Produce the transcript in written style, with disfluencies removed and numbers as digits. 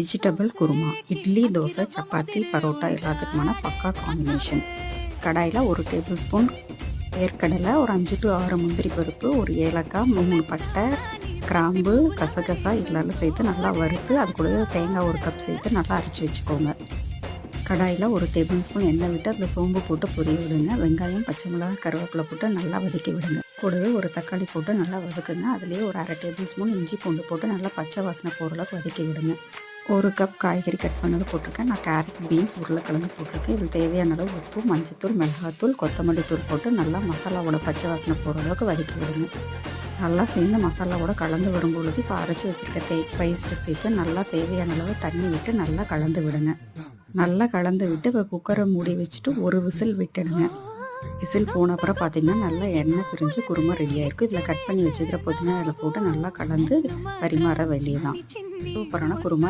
Vegetable kurma idli, dosa, chapati, parotta எல்லாத்துக்குமான பக்கா combination. கடாயில் 1 table spoon வேர்க்கடலை, ஒரு 5 to 6 முந்திரி பருப்பு, ஒரு ஏலக்காய், 3 பட்டை, கிராம்பு, கசகசா இதெல்லாம் சேர்த்து நல்லா வறுத்து அது கூட தேங்காய் 1 கப் சேர்த்து நல்லா அரைச்சி வச்சுக்கோங்க. கடாயில் 1 டேபிள் ஸ்பூன் எண்ணெய் விட்டு அதில் சோம்பு போட்டு பொரிய விடுங்க. வெங்காயம், பச்சை மிளகாய், கருவேப்பிலை போட்டு நல்லா வதக்கி விடுங்க. கூடவே ஒரு தக்காளி போட்டு நல்லா வதக்குங்க. அதுலேயே ஒரு 1/2 டேபிள் ஸ்பூன் இஞ்சி பூண்டு போட்டு நல்லா பச்சை வாசனை போகிற அளவுக்கு வதக்கி விடுங்க. 1 கப் காய்கறி கட் பண்ணது போட்டிருக்கேன். நான் கேரட், பீன்ஸ், உருளைக்கிழங்கு போட்டிருக்கேன். இதில் தேவையான அளவு உப்பு, மஞ்சத்தூள், மிளகாத்தூள், கொத்தமல்லி தூள் போட்டு நல்லா மசாலாவோட பச்சை வாசனை போகிற அளவுக்கு வதக்கி விடுங்க. நல்லா சேர்ந்து மசாலாவோட கலந்து வரும்பொழுது இப்போ அரைச்சி வச்சுருக்க பேஸ்ட்டு சேர்த்து நல்லா தேவையான அளவு தண்ணி விட்டு நல்லா கலந்து விடுங்க. நல்லா கலந்து விட்டு இப்போ குக்கரை மூடி வச்சுட்டு 1 விசில் விட்டுடுங்க. விசில் போன அப்புறம் பார்த்திங்கன்னா நல்லா எண்ணெய் பிரிஞ்சு குருமா ரெடி ஆகிருக்கும். இதில் கட் பண்ணி வச்சுக்கிற புதினா இலை போட்டு நல்லா கலந்து பரிமாற வேண்டியதுதான். சூப்பரான குருமா